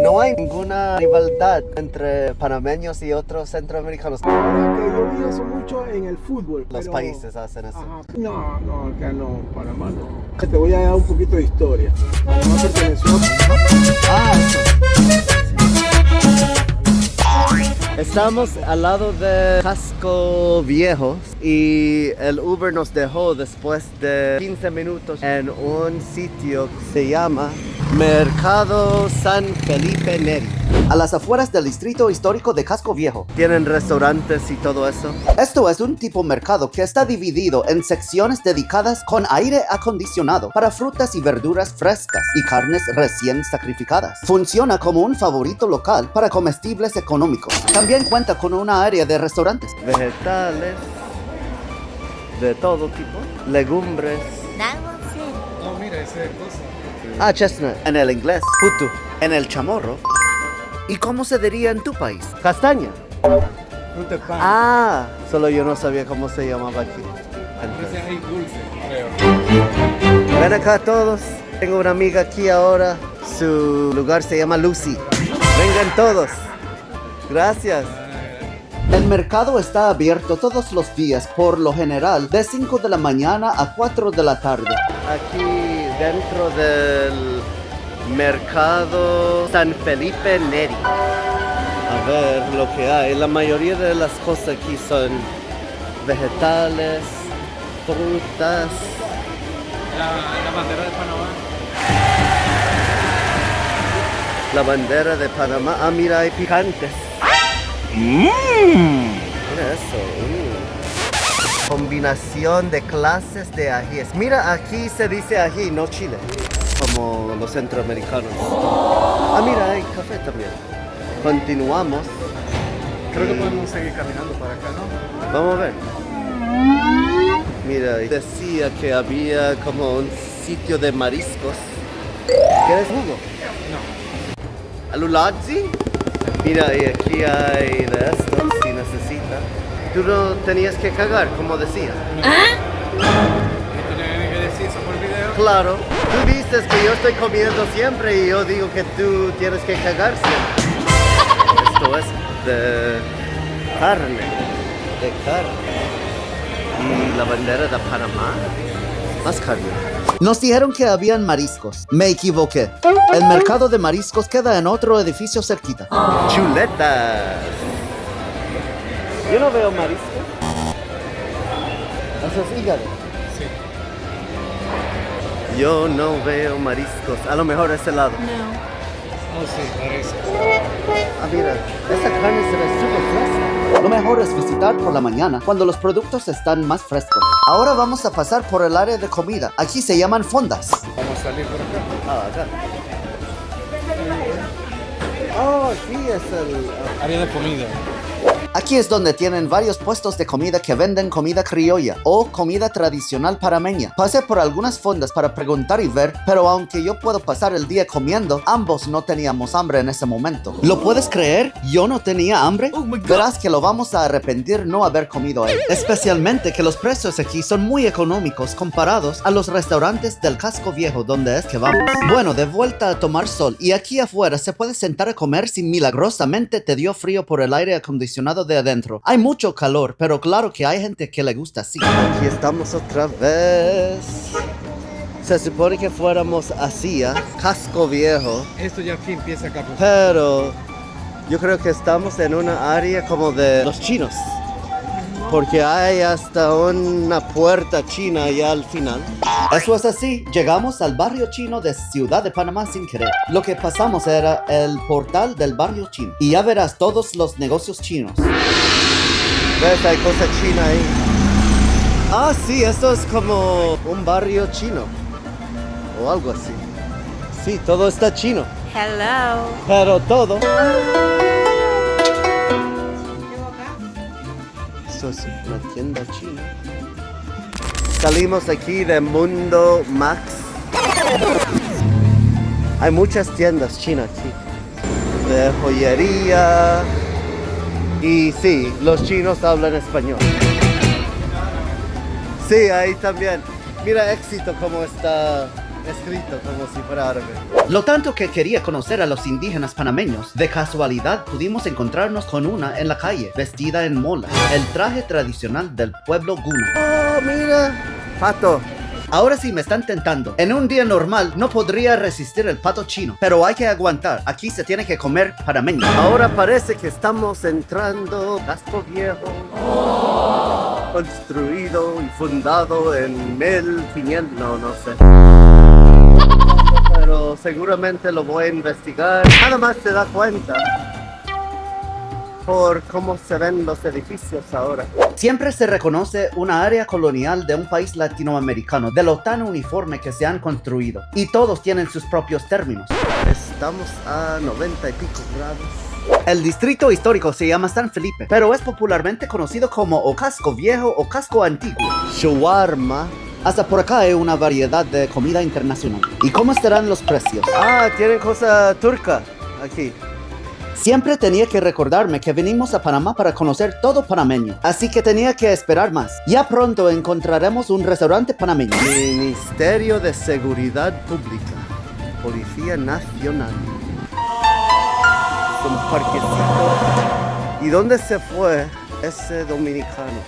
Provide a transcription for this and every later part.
No hay ninguna rivalidad entre panameños y otros centroamericanos. Que yo vi eso mucho en el fútbol. Los pero- países hacen eso. Ajá. No, acá no, Panamá no. Te voy a dar un poquito de historia. Panamá perteneció. Eso. Estamos al lado de Casco Viejo y el Uber nos dejó después de 15 minutos en un sitio que se llama Mercado San Felipe Neri, a las afueras del distrito histórico de Casco Viejo. Tienen restaurantes y todo eso. Esto es un tipo mercado que está dividido en secciones dedicadas con aire acondicionado para frutas y verduras frescas y carnes recién sacrificadas. Funciona como un favorito local para comestibles económicos. También cuenta con una área de restaurantes, vegetales de todo tipo, legumbres. No, mira, esa cosa. Chestnut en el inglés, putu en el chamorro. ¿Y cómo se diría en tu país? Castaña. Fruta de pan. Solo yo no sabía cómo se llamaba aquí. Ese es dulce, creo. Ven acá todos. Tengo una amiga aquí ahora. Su lugar se llama Lucy. Vengan todos. Gracias. El mercado está abierto todos los días, por lo general, de 5 de la mañana a 4 de la tarde. Aquí dentro del mercado San Felipe Neri. A ver lo que hay. La mayoría de las cosas aquí son vegetales, frutas. La bandera de Panamá. La bandera de Panamá. Mira, hay picantes. Mira eso. Combinación de clases de ajíes. Mira, aquí se dice ají, no chile, como los centroamericanos. Mira, hay café también. Continuamos. Creo que podemos seguir caminando para acá, ¿no? Vamos a ver. Mira, decía que había como un sitio de mariscos. ¿Quieres jugo? No. ¿Alulagzi? Mira, y aquí hay de estos, si necesita. Tú no tenías que cagar, como decía. ¿Esto tiene que decir eso por video? Claro. Tú dices que yo estoy comiendo siempre y yo digo que tú tienes que cagar siempre. Esto es de carne. De carne. Y la bandera de Panamá. Más carne. Nos dijeron que habían mariscos. Me equivoqué. El mercado de mariscos queda en otro edificio cerquita. Chuletas. Yo no veo marisco. Eso es hígado. Sí. Yo no veo mariscos. A lo mejor es helado. Oh, sí, parece. Mira, esa carne se ve súper fresca. Lo mejor es visitar por la mañana, cuando los productos están más frescos. Ahora vamos a pasar por el área de comida. Aquí se llaman fondas. Vamos a salir por acá. Acá. Sí, es el... Área de comida. Aquí es donde tienen varios puestos de comida que venden comida criolla o comida tradicional panameña. Pasé por algunas fondas para preguntar y ver, pero aunque yo puedo pasar el día comiendo, ambos no teníamos hambre en ese momento. ¿Lo puedes creer? ¿Yo no tenía hambre? Verás que lo vamos a arrepentir no haber comido ahí. Especialmente que los precios aquí son muy económicos comparados a los restaurantes del Casco Viejo donde es que vamos. Bueno, de vuelta a tomar sol y aquí afuera se puede sentar a comer si milagrosamente te dio frío por el aire acondicionado de adentro. Hay mucho calor, pero claro que hay gente que le gusta así. Aquí estamos otra vez. Se supone que fuéramos hacia Casco Viejo, Esto ya aquí empieza acá. pero yo creo que estamos en una área como de los chinos, porque hay hasta una puerta china allá al final. Eso es así, llegamos al barrio chino de Ciudad de Panamá sin querer. Lo que pasamos era el portal del barrio chino y ya verás todos los negocios chinos. ¿Ves? Hay cosa china ahí. Sí, esto es como un barrio chino o algo así. Sí, todo está chino. Hello. Pero todo. Esto es una tienda china. Salimos aquí de Mundo Max. Hay muchas tiendas chinas aquí. De joyería. Y sí, los chinos hablan español. Sí, ahí también. Mira Éxito cómo está escrito como si fuera árabe. Lo tanto que quería conocer a los indígenas panameños, de casualidad pudimos encontrarnos con una en la calle, vestida en mola, el traje tradicional del pueblo Guna. ¡Oh, mira! Pato. Ahora sí me están tentando. En un día normal no podría resistir el pato chino, pero hay que aguantar. Aquí se tiene que comer panameño. Ahora parece que estamos entrando Casco Viejo, construido y fundado en 1500, no sé. Pero seguramente lo voy a investigar. Nada más se da cuenta por cómo se ven los edificios ahora. Siempre se reconoce una área colonial de un país latinoamericano, de lo tan uniforme que se han construido. Y todos tienen sus propios términos. Estamos a 90 y pico grados. El distrito histórico se llama San Felipe, pero es popularmente conocido como o Casco Viejo o Casco Antiguo. Shawarma. Hasta por acá hay una variedad de comida internacional. ¿Y cómo estarán los precios? Ah, tienen cosa turca aquí. Siempre tenía que recordarme que venimos a Panamá para conocer todo panameño, así que tenía que esperar más. Ya pronto encontraremos un restaurante panameño. Ministerio de Seguridad Pública, Policía Nacional. Un parquecito. ¿Y dónde se fue ese dominicano?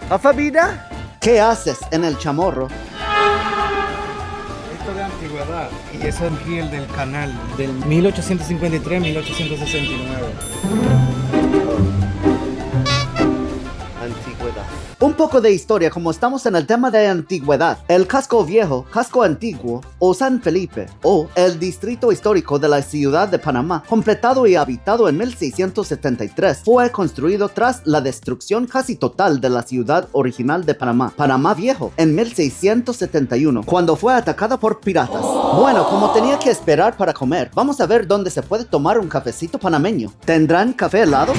¿Afamida? ¿Qué haces en el Chamorro? Esto de antigüedad. Y eso es el del canal, del 1853-1869. Antigüedad. Un poco de historia, como estamos en el tema de antigüedad. El Casco Viejo, Casco Antiguo o San Felipe, o el distrito histórico de la ciudad de Panamá, completado y habitado en 1673, fue construido tras la destrucción casi total de la ciudad original de Panamá, Panamá Viejo, en 1671, cuando fue atacada por piratas. Bueno, como tenía que esperar para comer, vamos a ver dónde se puede tomar un cafecito panameño. ¿Tendrán café helado?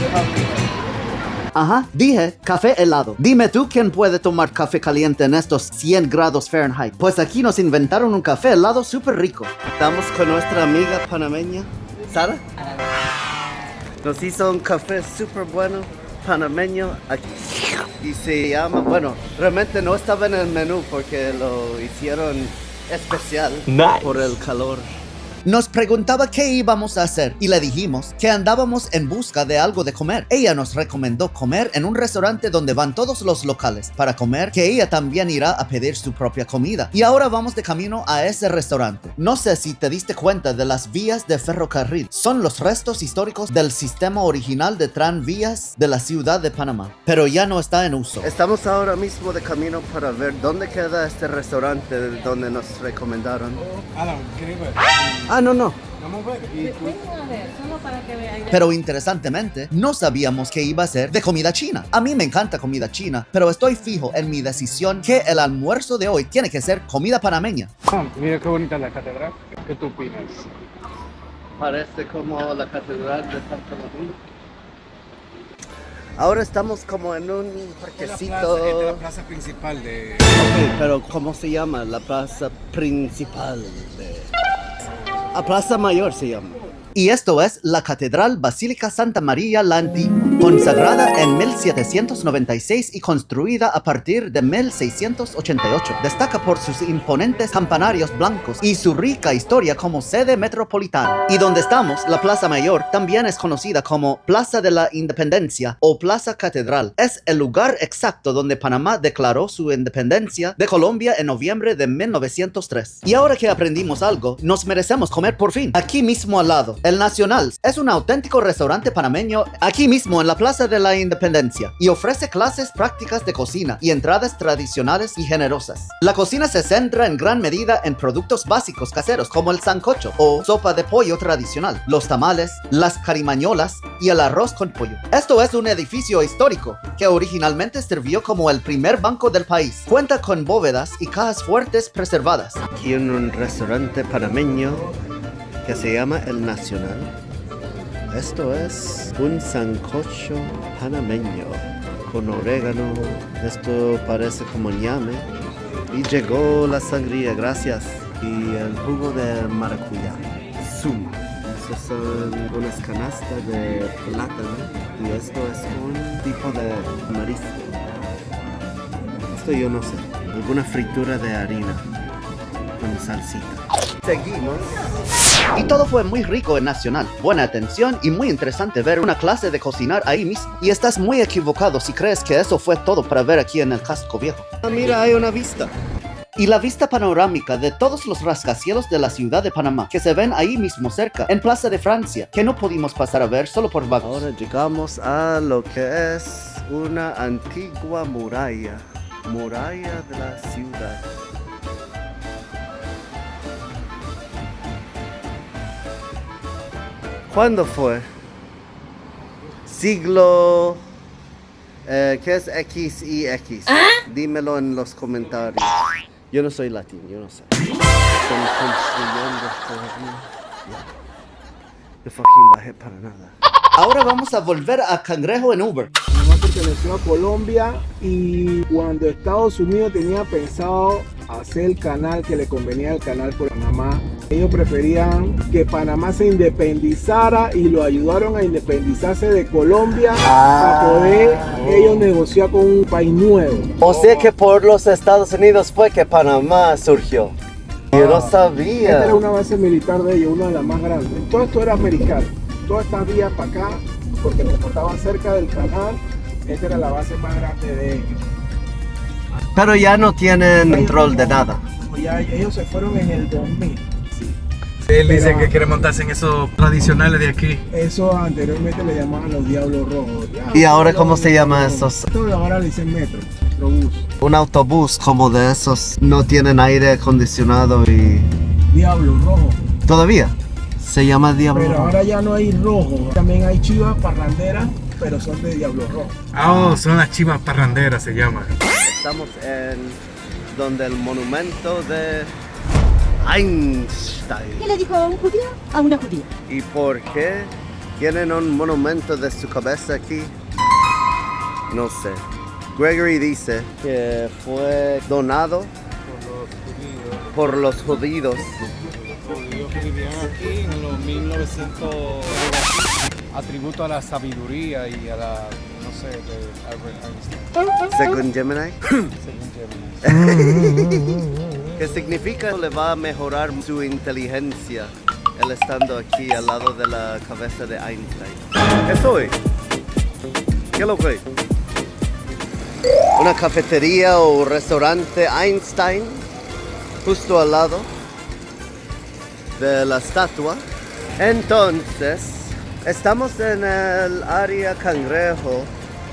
Ajá, dije café helado. Dime tú quién puede tomar café caliente en estos 100 grados Fahrenheit. Pues aquí nos inventaron un café helado súper rico. Estamos con nuestra amiga panameña, Sara. Nos hizo un café súper bueno, panameño, aquí. Y se llama, bueno, realmente no estaba en el menú porque lo hicieron especial por el calor. Nos preguntaba qué íbamos a hacer y le dijimos que andábamos en busca de algo de comer. Ella nos recomendó comer en un restaurante donde van todos los locales para comer, que ella también irá a pedir su propia comida. Y ahora vamos de camino a ese restaurante. No sé si te diste cuenta de las vías de ferrocarril. Son los restos históricos del sistema original de tranvías de la ciudad de Panamá, pero ya no está en uso. Estamos ahora mismo de camino para ver dónde queda este restaurante donde nos recomendaron. Alan, ¿quieres ver? Ah, no. Vamos a ver. Vengan a ver, solo para que vean. Pero interesantemente, no sabíamos que iba a ser de comida china. A mí me encanta comida china, pero estoy fijo en mi decisión que el almuerzo de hoy tiene que ser comida panameña. Mira qué bonita la catedral. ¿Qué tú opinas? Parece como la catedral de Santa María. Ahora estamos como en un parquecito. Esta es la plaza principal de... Ok, pero ¿cómo se llama? La plaza principal de... A Plaza Mayor se llama. Y esto es la Catedral Basílica Santa María la Antigua, consagrada en 1796 y construida a partir de 1688. Destaca por sus imponentes campanarios blancos y su rica historia como sede metropolitana. Y donde estamos, la Plaza Mayor, también es conocida como Plaza de la Independencia o Plaza Catedral. Es el lugar exacto donde Panamá declaró su independencia de Colombia en noviembre de 1903. Y ahora que aprendimos algo, nos merecemos comer por fin, aquí mismo al lado. El Nacional es un auténtico restaurante panameño aquí mismo en la Plaza de la Independencia y ofrece clases prácticas de cocina y entradas tradicionales y generosas. La cocina se centra en gran medida en productos básicos caseros como el sancocho o sopa de pollo tradicional, los tamales, las carimañolas y el arroz con pollo. Esto es un edificio histórico que originalmente sirvió como el primer banco del país. Cuenta con bóvedas y cajas fuertes preservadas. Aquí en un restaurante panameño que se llama El Nacional. Esto es un sancocho panameño con orégano. Esto parece como ñame. Y llegó la sangría, gracias. Y el jugo de maracuyá. Zumo. Estas son unas canastas de plátano. Y esto es un tipo de marisco. Esto yo no sé. Alguna fritura de harina. con salsita. Seguimos. Y todo fue muy rico en Nacional, buena atención y muy interesante ver una clase de cocinar ahí mismo. Y estás muy equivocado si crees que eso fue todo para ver aquí en el casco viejo. Ah, mira, hay una vista. Y la vista panorámica de todos los rascacielos de la ciudad de Panamá, que se ven ahí mismo cerca, en Plaza de Francia, que no pudimos pasar a ver solo por vagos. Ahora llegamos a lo que es una antigua muralla de la ciudad. ¿Cuándo fue? Siglo... ¿qué es X y X? Dímelo en los comentarios. Yo no soy latino, yo no sé. Están construyendo todavía. Yo fucking bajé para nada. Ahora vamos a volver a Cangrejo en Uber. Panamá perteneció a Colombia y cuando Estados Unidos tenía pensado hacer el canal que le convenía al canal por Panamá, ellos preferían que Panamá se independizara y lo ayudaron a independizarse de Colombia para poder ellos negociar con un país nuevo. O sea que por los Estados Unidos fue que Panamá surgió. Yo no Esta sabía. era una base militar de ellos, una de las más grandes. Todo esto era americano. Todas estas vías para acá, porque como estaban cerca del canal, esta era la base más grande de ellos. Pero ya no tienen control de nada. Ya ellos se fueron en el 2000. Él dice que quiere montarse en esos tradicionales de aquí. Eso anteriormente le llamaban los Diablos Rojos. ¿Y ahora cómo se llama esos? Esto ahora le dicen Metrobús. Un autobús como de esos no tienen aire acondicionado y... Diablos Rojos. ¿Todavía? Se llama Diablo Pero Rojo. ahora ya no hay rojo. También hay chivas parranderas, pero son de Diablos Rojos. Oh, son las chivas parranderas, se llama. Estamos en donde el monumento de Einstein. ¿Qué le dijo a un judío? A una judía. ¿Y por qué tienen un monumento de su cabeza aquí? No sé. Gregory dice que fue donado por los judíos. Judíos que vivían aquí en los 1900, atributo a la sabiduría y a la, no sé, de Albert Einstein, Según Gemini. según Gemini. ¿Qué significa? Le va a mejorar su inteligencia él estando aquí al lado de la cabeza de Einstein. ¿Qué soy? ¿Qué lo que? Una cafetería o restaurante Einstein justo al lado de la estatua. Entonces, estamos en el área Cangrejo.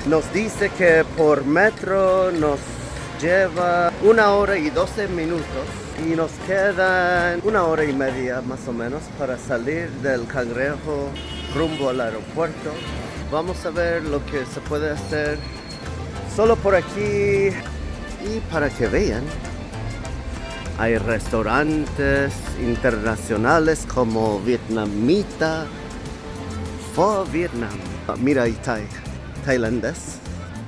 Nos dice que por metro nos lleva 1 hora y 12 minutos y nos quedan 1 hora y media más o menos para salir del Cangrejo rumbo al aeropuerto. Vamos a ver lo que se puede hacer solo por aquí y para que vean. Hay restaurantes internacionales como vietnamita, Pho Vietnam. Mira, ahí tailandés.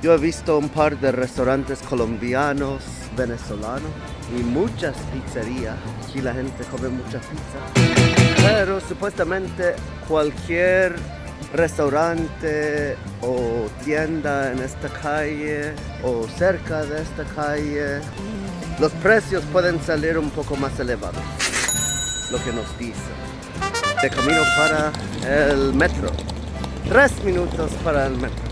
Yo he visto un par de restaurantes colombianos, venezolanos y muchas pizzerías. Aquí la gente come mucha pizza. Pero supuestamente cualquier restaurante o tienda en esta calle o cerca de esta calle, los precios pueden salir un poco más elevados, lo que nos dice. De camino para el metro. 3 minutos para el metro.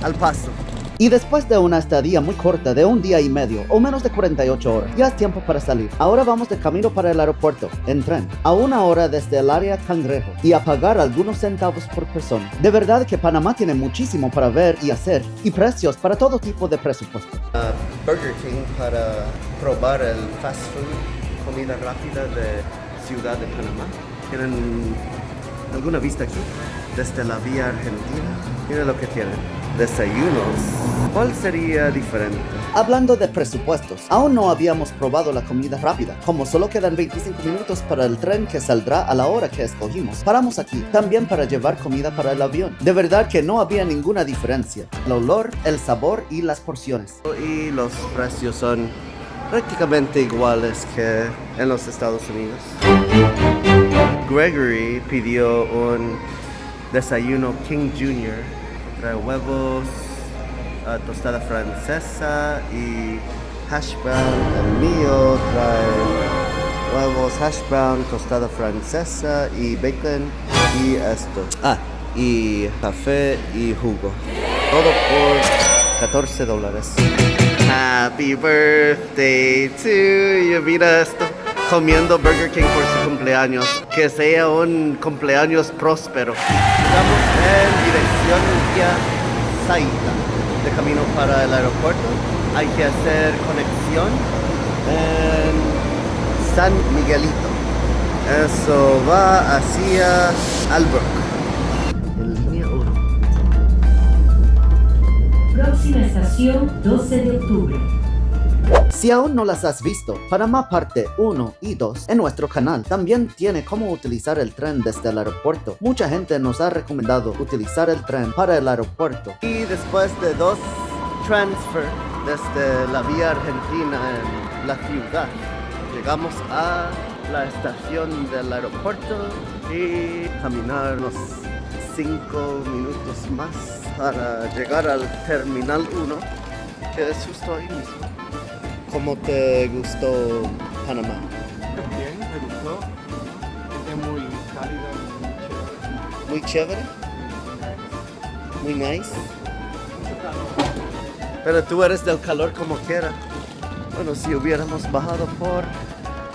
Al paso. Y después de una estadía muy corta de 1 día y medio o menos de 48 horas, ya es tiempo para salir. Ahora vamos de camino para el aeropuerto, en tren, a 1 hora desde el área Cangrejo y a pagar algunos centavos por persona. De verdad que Panamá tiene muchísimo para ver y hacer y precios para todo tipo de presupuesto. Burger King para probar el fast food, comida rápida de Ciudad de Panamá. ¿Tienen alguna vista aquí? Desde la vía Argentina. Mira lo que tienen. Desayunos. ¿Cuál sería diferente? Hablando de presupuestos, aún no habíamos probado la comida rápida. Como solo quedan 25 minutos para el tren que saldrá a la hora que escogimos, paramos aquí también para llevar comida para el avión. De verdad que no había ninguna diferencia. El olor, el sabor y las porciones. Y los precios son prácticamente iguales que en los Estados Unidos. Gregory pidió un desayuno King Jr. Trae huevos, tostada francesa y hash brown. El mío trae huevos hash brown, tostada francesa y bacon y esto. Y café y jugo. Todo por $14. Happy birthday to you. Mira esto. Comiendo Burger King por su cumpleaños. Que sea un cumpleaños próspero. Estamos en dirección hacia Saita. De camino para el aeropuerto. Hay que hacer conexión en San Miguelito. Eso va hacia Albrook. En línea 1. Próxima estación, 12 de octubre. Si aún no las has visto, Panamá parte 1 y 2 en nuestro canal también tiene cómo utilizar el tren desde el aeropuerto. Mucha gente nos ha recomendado utilizar el tren para el aeropuerto. Y después de 2 transfer desde la vía argentina en la ciudad, llegamos a la estación del aeropuerto y caminar unos 5 minutos más para llegar al terminal 1, que es justo ahí mismo. ¿Cómo te gustó Panamá? Bien, me gustó. Es muy cálida, Muy chévere, muy nice. Pero tú eres del calor como quiera. Bueno, si hubiéramos bajado por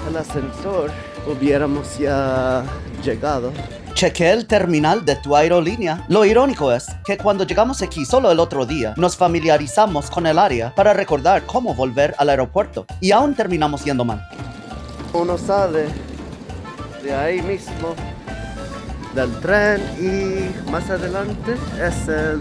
el ascensor, hubiéramos ya llegado. Chequé el terminal de tu aerolínea. Lo irónico es que cuando llegamos aquí solo el otro día, nos familiarizamos con el área para recordar cómo volver al aeropuerto. Y aún terminamos yendo mal. Uno sale de ahí mismo, del tren, y más adelante es el...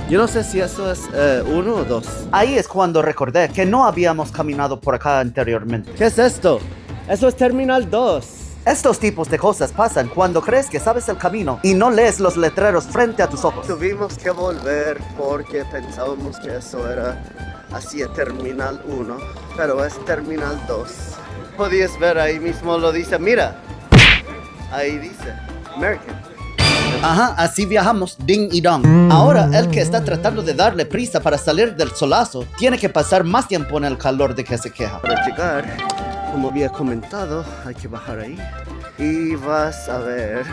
Yo no sé si eso es 1 o 2. Ahí es cuando recordé que no habíamos caminado por acá anteriormente. ¿Qué es esto? Eso es Terminal 2. Estos tipos de cosas pasan cuando crees que sabes el camino y no lees los letreros frente a tus ojos. Tuvimos que volver porque pensábamos que eso era hacia Terminal 1, pero es Terminal 2. Podías ver ahí mismo, lo dice, mira, ahí dice, American. Ajá, así viajamos, ding y dong. Ahora, el que está tratando de darle prisa para salir del solazo, tiene que pasar más tiempo en el calor de que se queja. Para llegar, como había comentado, hay que bajar ahí y vas a ver,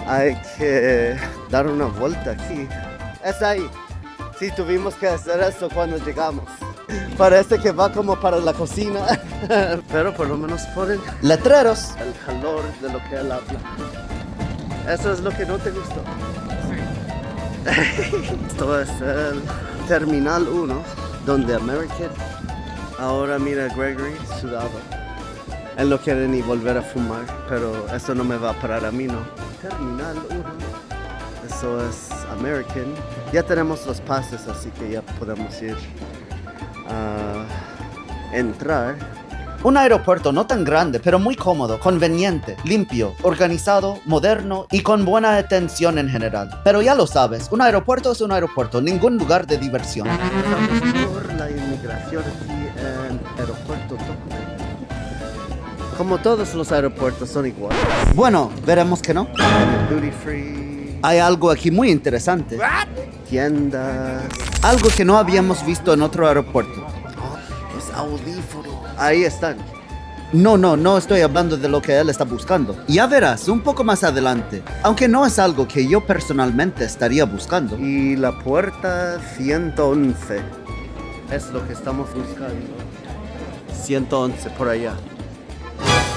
hay que dar una vuelta aquí. Es ahí. Sí, tuvimos que hacer eso cuando llegamos. Parece que va como para la cocina, pero por lo menos ponen Letreros. el calor de lo que él habla. Eso es lo que no te gustó. Esto es el Terminal 1, donde American. Ahora mira Gregory sudado. Él no quiere ni volver a fumar, pero eso no me va a parar a mí, ¿no? Terminal 1. Eso es American. Ya tenemos los pases, así que ya podemos ir a entrar. Un aeropuerto no tan grande, pero muy cómodo, conveniente, limpio, organizado, moderno y con buena atención en general. Pero ya lo sabes, un aeropuerto es un aeropuerto, ningún lugar de diversión. Estamos por la inmigración aquí en Aeropuerto Tocumen. Como todos los aeropuertos son iguales. Bueno, veremos que no. Duty free, Hay algo aquí muy interesante. tiendas, Algo que no habíamos visto en otro aeropuerto. los audífonos. Ahí están. No estoy hablando de lo que él está buscando. Ya verás, un poco más adelante. Aunque no es algo que yo personalmente estaría buscando. Y la puerta 111 es lo que estamos buscando. 111 por allá.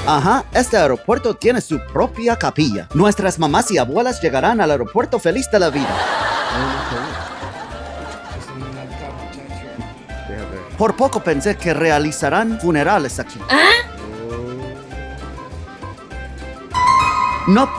Ajá, este aeropuerto tiene su propia capilla. Nuestras mamás y abuelas llegarán al aeropuerto feliz de la vida. Deja ver. Por poco pensé que realizarán funerales aquí.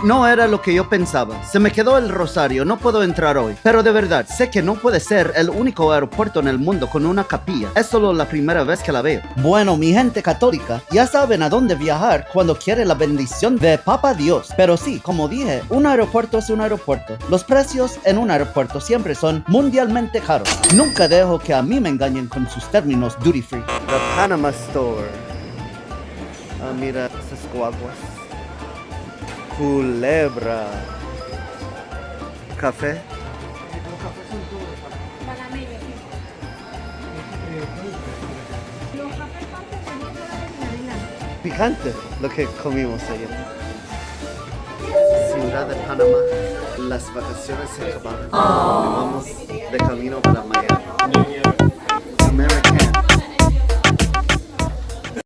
No era lo que yo pensaba. Se me quedó el rosario, no puedo entrar hoy. Pero de verdad, sé que no puede ser el único aeropuerto en el mundo con una capilla. Es solo la primera vez que la veo. Bueno, mi gente católica, ya saben a dónde viajar cuando quiere la bendición de Papa Dios. Pero sí, como dije, un aeropuerto es un aeropuerto. Los precios en un aeropuerto siempre son mundialmente caros. Nunca dejo que a mí me engañen con sus términos duty free. The Panama Store. Ah, mira, esas guaguas. Culebra. Café. Panameño, sí. Los cafés parten de $10 en adelante. picante lo que comimos ayer. Ciudad de Panamá, las vacaciones se acabaron. Vamos de camino para Miami.